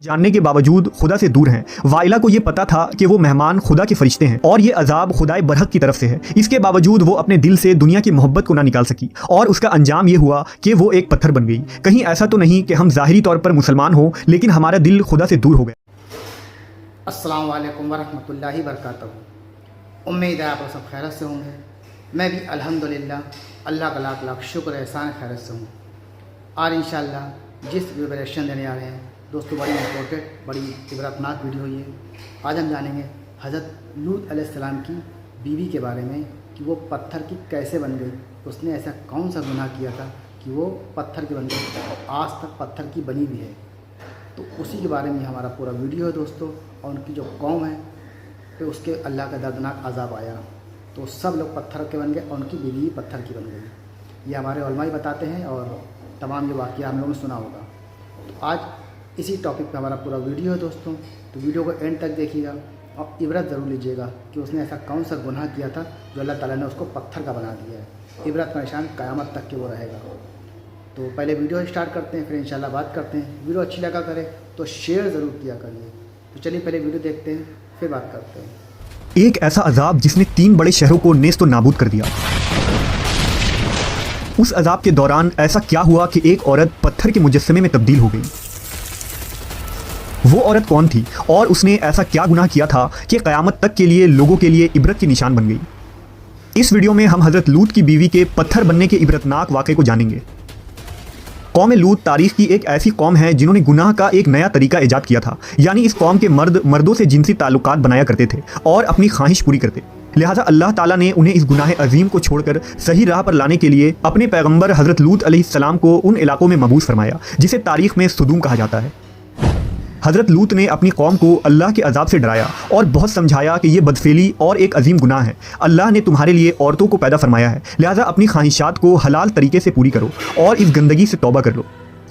जानने के बावजूद खुदा से दूर हैं। वाइला को ये पता था कि वो मेहमान खुदा के फरिश्ते हैं और ये अजाब खुदाए बरहक की तरफ से है। इसके बावजूद वो अपने दिल से दुनिया की मोहब्बत को ना निकाल सकी और उसका अंजाम ये हुआ कि वो एक पत्थर बन गई। कहीं ऐसा तो नहीं कि हम ज़ाहिरी तौर पर मुसलमान हो लेकिन हमारा दिल खुदा से दूर हो गया। अस्सलाम वालेकुम वरहमतुल्लाहि वबरकातुहू। उम्मीद है आप लोग सब खैरत से होंगे। मैं भी अल्हम्दुलिल्लाह अल्लाह का लाख लाख शुक्र एहसान खैरत से हूँ। और इंशाअल्लाह जिस रिवलेशन देने आ रहे हैं दोस्तों, बड़ी इम्पोर्टेंट बड़ी इबरतनाक वीडियो ये। आज हम जानेंगे हज़रत लूत अलैहिस्सलाम की बीवी के बारे में कि वो पत्थर की कैसे बन गई, उसने ऐसा कौन सा गुनाह किया था कि वो पत्थर की बन गई और आज तक पत्थर की बनी भी है। तो उसी के बारे में हमारा पूरा वीडियो है दोस्तों। और उनकी जो कौम है तो उसके अल्लाह का दर्दनाक अजाब आया तो सब लोग पत्थर के बन गए और उनकी बीवी पत्थर की बन गई। ये हमारे उलमा ही बताते हैं और तमाम ये वाक़या हम लोगों ने सुना होगा। तो आज इसी टॉपिक पे हमारा पूरा वीडियो है दोस्तों। तो वीडियो को एंड तक देखिएगा और इबरत ज़रूर लीजिएगा कि उसने ऐसा कौन सा गुनाह किया था जो अल्लाह ताला ने उसको पत्थर का बना दिया है। इबरत का निशान क़यामत तक के वो रहेगा। तो पहले वीडियो स्टार्ट करते हैं, फिर इंशाल्लाह बात करते हैं। वीडियो अच्छी लगा करे तो शेयर ज़रूर किया करिए। तो चलिए पहले वीडियो देखते हैं, फिर बात करते हैं। एक ऐसा अजाब जिसने 3 बड़े शहरों को नेस्त नाबूद कर दिया। उस अजाब के दौरान ऐसा क्या हुआ कि एक औरत पत्थर के मुजस्समे में तब्दील हो गई। वो औरत कौन थी और उसने ऐसा क्या गुनाह किया था कि क़यामत तक के लिए लोगों के लिए इबरत की निशान बन गई। इस वीडियो में हम हज़रत लूत की बीवी के पत्थर बनने के इबरतनाक वाक़े को जानेंगे। कौम लूत तारीख़ की एक ऐसी कौम है जिन्होंने गुनाह का एक नया तरीका ईजाद किया था। यानी इस कौम के मर्द मर्दों से जिनसी ताल्लुकात बनाया करते थे और अपनी ख्वाहिश पूरी करते। लिहाजा अल्लाह ताला ने उन्हें इस गुनाह अजीम को छोड़कर सही राह पर लाने के लिए अपने पैगंबर हज़रत लूत अलैहिस्सलाम को उन इलाकों में मबूस फरमाया जिसे तारीख़ में सुदूम कहा जाता है। हज़रत लूत ने अपनी कौम को अल्लाह के अजाब से डराया और बहुत समझाया कि ये बदफेली और एक अजीम गुनाह है। अल्लाह ने तुम्हारे लिए औरतों को पैदा फरमाया है, लिहाजा अपनी ख्वाहिशात को हलाल तरीके से पूरी करो और इस गंदगी से तौबा कर लो।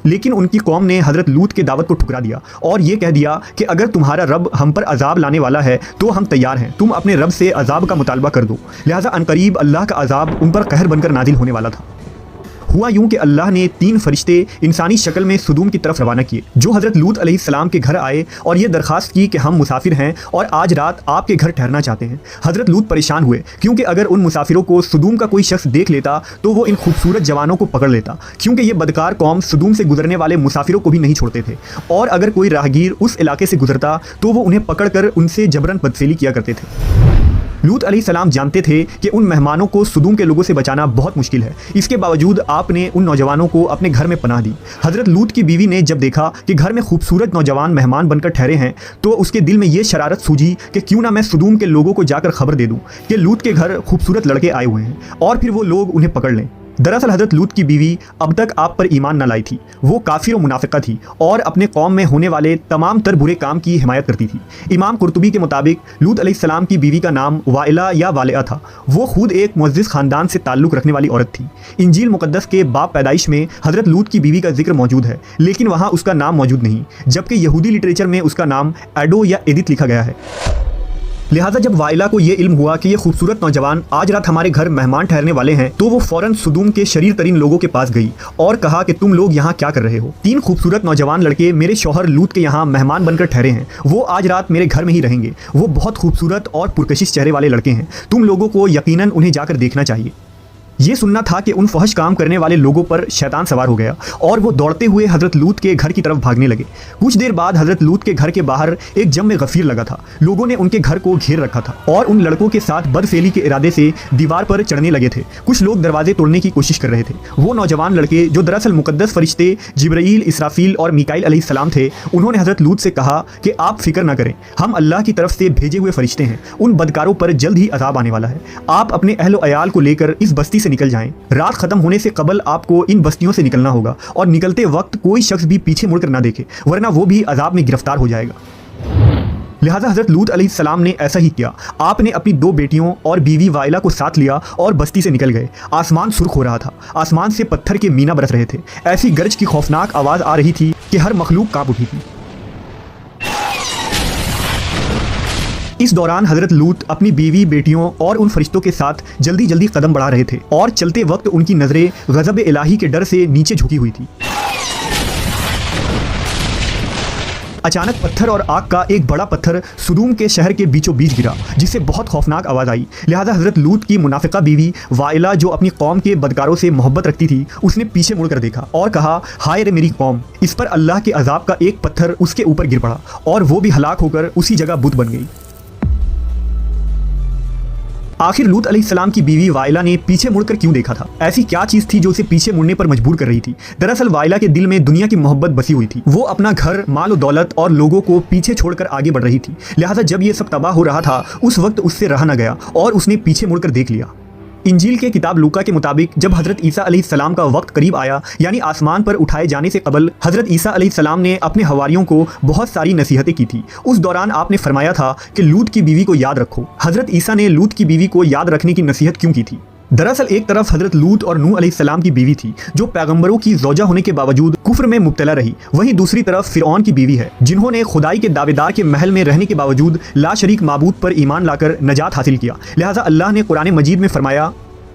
लेकिन उनकी कौम ने हज़रत लूत के दावत को ठुकरा दिया और ये कह दिया कि अगर तुम्हारा रब हम पर अजाब लाने वाला है तो हम तैयार हैं, तुम अपने रब से अजाब का मुतालबा कर दो। लिहाजा अनकरीब अल्लाह का अजाब उन पर कहर बनकर नाजिल होने वाला था। हुआ यूं कि अल्लाह ने 3 फरिश्ते इंसानी शक्ल में सुदूम की तरफ रवाना किए जो हज़रत लूत अलैहिस्सलाम के घर आए और ये दरख्वास्त की कि हम मुसाफिर हैं और आज रात आपके घर ठहरना चाहते हैं। हज़रत लूत परेशान हुए क्योंकि अगर उन मुसाफिरों को सुदूम का कोई शख्स देख लेता तो वो इन खूबसूरत जवानों को पकड़ लेता, क्योंकि ये बदकार कौम सुदूम से गुजरने वाले मुसाफिरों को भी नहीं छोड़ते थे और अगर कोई राहगीर उस इलाके से गुजरता तो वो उन्हें पकड़कर उनसे जबरन बदफेली किया करते थे। लूत अलैहिस्सलाम जानते थे कि उन मेहमानों को सुदूम के लोगों से बचाना बहुत मुश्किल है। इसके बावजूद आपने उन नौजवानों को अपने घर में पनाह दी। हज़रत लूत की बीवी ने जब देखा कि घर में खूबसूरत नौजवान मेहमान बनकर ठहरे हैं तो उसके दिल में ये शरारत सूझी कि क्यों ना मैं सुदूम के लोगों को जाकर खबर दे दूँ कि लूत के घर खूबसूरत लड़के आए हुए हैं और फिर वो लोग उन्हें पकड़ लें। दरअसल हज़रत लूत की बीवी अब तक आप पर ईमान न लाई थी। वो काफिर और मुनाफिका थी और अपने कौम में होने वाले तमाम तर बुरे काम की हिमायत करती थी। इमाम कुर्तुबी के मुताबिक लूत अलैहिस्सलाम की बीवी का नाम वाइला या वालिया था। वो खुद एक मुअज़्ज़िज़ ख़ानदान से ताल्लुक़ रखने वाली औरत थी। इंजील मुक़द्दस के बाब पैदाइश में हज़रत लूत की बीवी का जिक्र मौजूद है लेकिन वहाँ उसका नाम मौजूद नहीं, जबकि यहूदी लिटरेचर में उसका नाम एडो या एदित लिखा गया है। लिहाजा जब वाइला को ये इल्म हुआ कि ये खूबसूरत नौजवान आज रात हमारे घर मेहमान ठहरने वाले हैं तो वो फ़ौरन सुदूम के शरीर तरीन लोगों के पास गई और कहा कि तुम लोग यहाँ क्या कर रहे हो। 3 खूबसूरत नौजवान लड़के मेरे शौहर लूत के यहाँ मेहमान बनकर ठहरे हैं। वो आज रात मेरे घर में ही रहेंगे। वो बहुत खूबसूरत और पुरकशिश चेहरे वाले लड़के हैं। तुम लोगों को यकीनन उन्हें जाकर देखना चाहिए। ये सुनना था कि उन फहश काम करने वाले लोगों पर शैतान सवार हो गया और वो दौड़ते हुए हज़रत लूत के घर की तरफ भागने लगे। कुछ देर बाद हज़रत लूत के घर के बाहर एक जम गफ़ीर लगा था। लोगों ने उनके घर को घेर रखा था और उन लड़कों के साथ बदफेली के इरादे से दीवार पर चढ़ने लगे थे। कुछ लोग दरवाजे तोड़ने की कोशिश कर रहे थे। वो नौजवान लड़के जो दरअसल मुक़द्दस फरिश्ते जिब्राईल, इसराफील और मीकाईल अलैहिस्सलाम थे, उन्होंने हज़रत लूत से कहा कि आप फिक्र न करें, हम अल्लाह की तरफ से भेजे हुए फरिश्ते हैं। उन बदकारों पर जल्द ही अज़ाब आने वाला है। आप अपने अहल व अयाल को लेकर इस बस्ती से निकल जाएं। रात खत्म होने से कबल आपको इन बस्तियों से निकलना होगा और निकलते वक्त कोई शख्स भी पीछे मुड़कर ना देखे, वरना वो भी अजाब में गिरफ्तार हो जाएगा। लिहाजा हज़रत लूत अलैहिस्सलाम ने ऐसा ही किया। आपने अपनी 2 बेटियों और बीवी वाइला को साथ लिया और बस्ती से निकल गए। आसमान सुर्ख हो रहा था। आसमान से पत्थर के मीना बरस रहे थे। ऐसी गरज की खौफनाक आवाज़ आ रही थी कि हर मखलूक कांप उठी थी। इस दौरान हज़रत लूत अपनी बीवी, बेटियों और उन फरिश्तों के साथ जल्दी जल्दी कदम बढ़ा रहे थे और चलते वक्त उनकी नज़रें गज़ब इलाही के डर से नीचे झुकी हुई थी। अचानक पत्थर और आग का एक बड़ा पत्थर सुदूम के शहर के बीचों बीच गिरा, जिससे बहुत खौफनाक आवाज़ आई। लिहाजा हज़रत लूत की मुनाफिका बीवी वाइला, जो अपनी कौम के बदकारों से मोहब्बत रखती थी, उसने पीछे मुड़कर देखा और कहा, हाय रे मेरी कौम। इस पर अल्लाह के अजाब का एक पत्थर उसके ऊपर गिर पड़ा और वो भी हलाक होकर उसी जगह बुत बन गई। आखिर लूत अलैहिस्सलाम की बीवी वाइला ने पीछे मुड़कर क्यों देखा था? ऐसी क्या चीज थी जो उसे पीछे मुड़ने पर मजबूर कर रही थी? दरअसल वाइला के दिल में दुनिया की मोहब्बत बसी हुई थी। वो अपना घर, माल और दौलत और लोगों को पीछे छोड़कर आगे बढ़ रही थी। लिहाजा जब ये सब तबाह हो रहा था, उस वक्त उससे रहा न गया और उसने पीछे मुड़कर देख लिया। इंजील के किताब लूका के मुताबिक जब हज़रत ईसा अलैहिस्सलाम का वक्त करीब आया, यानी आसमान पर उठाए जाने से कबल, हज़रत ईसा अलैहिस्सलाम ने अपने हवारियों को बहुत सारी नसीहतें की थी। उस दौरान आपने फरमाया था कि लूत की बीवी को याद रखो। हज़रत ईसा ने लूत की बीवी को याद रखने की नसीहत क्यों की थी? दरअसल एक तरफ हज़रत लूत और नूह अलैहिस्सलाम की बीवी थी, जो पैगंबरों की ज़ौजा होने के बावजूद कुफ्र में मुब्तला रही। वहीं दूसरी तरफ फ़िरऔन की बीवी है, जिन्होंने खुदाई के दावेदार के महल में रहने के बावजूद ला शरीक माबूद पर ईमान लाकर नजात हासिल किया। लिहाजा अल्लाह ने कुरान मजीद में फरमाया,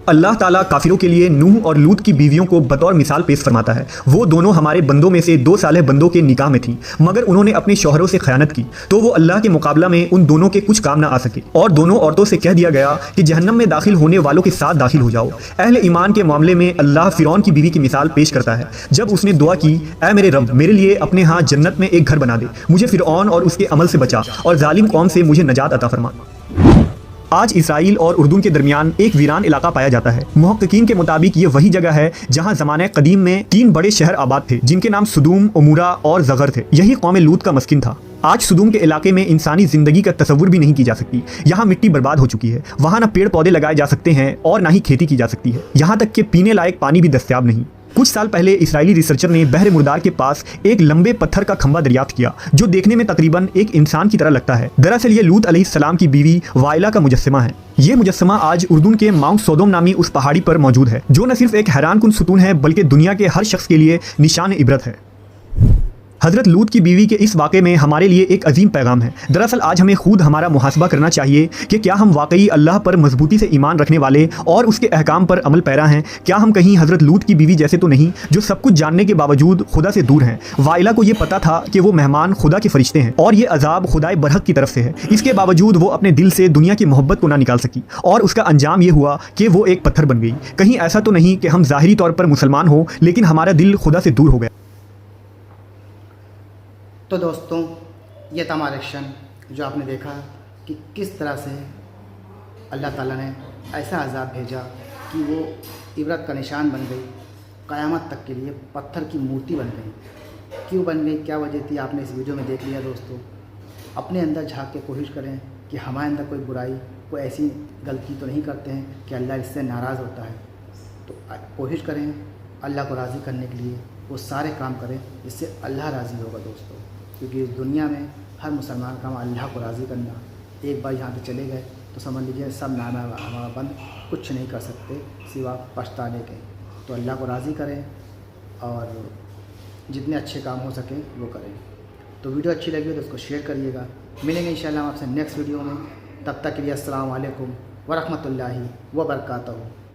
अल्लाह ताला काफिरों के लिए नूह और लूत की बीवियों को बतौर मिसाल पेश फरमाता है। वो दोनों हमारे बंदों में से 2 सालेह बंदों के निकाह में थीं, मगर उन्होंने अपने शौहरों से खयानत की, तो वो अल्लाह के मुकाबला में उन दोनों के कुछ काम ना आ सके और दोनों औरतों से कह दिया गया कि जहन्नम में दाखिल होने वालों के साथ दाखिल हो जाओ। अहले ईमान के मामले में अल्लाह फ़िरऔन की बीवी की मिसाल पेश करता है, जब उसने दुआ की, ऐ मेरे रब, मेरे लिए अपने यहाँ जन्नत में एक घर बना दे, मुझे फ़िरऔन और उसके अमल से बचा और जालिम कौम से मुझे नजात अता फरमा। आज इसराइल और उर्दून के दरमियान एक वीरान इलाका पाया जाता है। मुहक्किकीन के मुताबिक ये वही जगह है जहां ज़माने कदीम में 3 बड़े शहर आबाद थे, जिनके नाम सुदूम, उमूरा और ज़गर थे। यही कौम लूत का मस्किन था। आज सुदूम के इलाके में इंसानी ज़िंदगी का तसव्वुर भी नहीं की जा सकती। यहाँ मिट्टी बर्बाद हो चुकी है, वहाँ ना पेड़ पौधे लगाए जा सकते हैं और ना ही खेती की जा सकती है। यहाँ तक कि पीने लायक पानी भी दस्तयाब नहीं। कुछ साल पहले इस्राएली रिसर्चर ने बहर मुर्दार के पास एक लंबे पत्थर का खंबा दरियाफ्त किया, जो देखने में तकरीबन एक इंसान की तरह लगता है। दरअसल ये लूत अलैहिस्सलाम की बीवी वाइला का मुजस्समा है। ये मुजस्समा आज उर्दून के माउंट सोदोम नामी उस पहाड़ी पर मौजूद है, जो न सिर्फ एक हैरान कुन सुतून है, बल्कि दुनिया के हर शख्स के लिए निशान इबरत है। हज़रत लूत की बीवी के इस वाक़े में हमारे लिए एक अजीम पैगाम है। दरअसल आज हमें खुद हमारा मुहासबा करना चाहिए कि क्या हम वाकई अल्लाह पर मजबूती से ईमान रखने वाले और उसके अहकाम पर अमल पैरा हैं? क्या हम कहीं हज़रत लूत की बीवी जैसे तो नहीं, जो सब कुछ जानने के बावजूद खुदा से दूर हैं? वाइला को ये पता था कि वो मेहमान खुदा के फरिश्ते हैं और ये अजाब खुदाए बरहक की तरफ से है। इसके बावजूद वो अपने दिल से दुनिया की मोहब्बत को ना निकाल सकी और उसका अंजाम ये हुआ कि वो एक पत्थर बन गई। कहीं ऐसा तो नहीं कि हम ज़ाहिरी तौर पर मुसलमान हो, लेकिन हमारा दिल खुदा से दूर हो गया। तो दोस्तों, ये था हमारा एक्शन, जो आपने देखा कि किस तरह से अल्लाह ताला ने ऐसा अज़ाब भेजा कि वो इबरत का निशान बन गई, क़यामत तक के लिए पत्थर की मूर्ति बन गई। क्यों बन गई, क्या वजह थी, आपने इस वीडियो में देख लिया। दोस्तों, अपने अंदर झांक के कोशिश करें कि हमारे अंदर कोई बुराई, कोई ऐसी गलती तो नहीं करते हैं कि अल्लाह इससे नाराज़ होता है। तो कोशिश करें अल्लाह को राज़ी करने के लिए, वो सारे काम करें जिससे अल्लाह राज़ी होगा। दोस्तों, क्योंकि इस दुनिया में हर मुसलमान का अल्लाह को राज़ी करना। एक बार यहाँ से चले गए तो समझ लीजिए सब नाम हमारा बंद, कुछ नहीं कर सकते सिवा पछताने के। तो अल्लाह को राज़ी करें और जितने अच्छे काम हो सकें वो करें। तो वीडियो अच्छी लगी तो उसको शेयर करिएगा। मिलेंगे इंशाल्लाह आपसे नेक्स्ट वीडियो में। तब तक के लिए अस्सलाम वालेकुम व रहमतुल्लाहि व बरकातहू।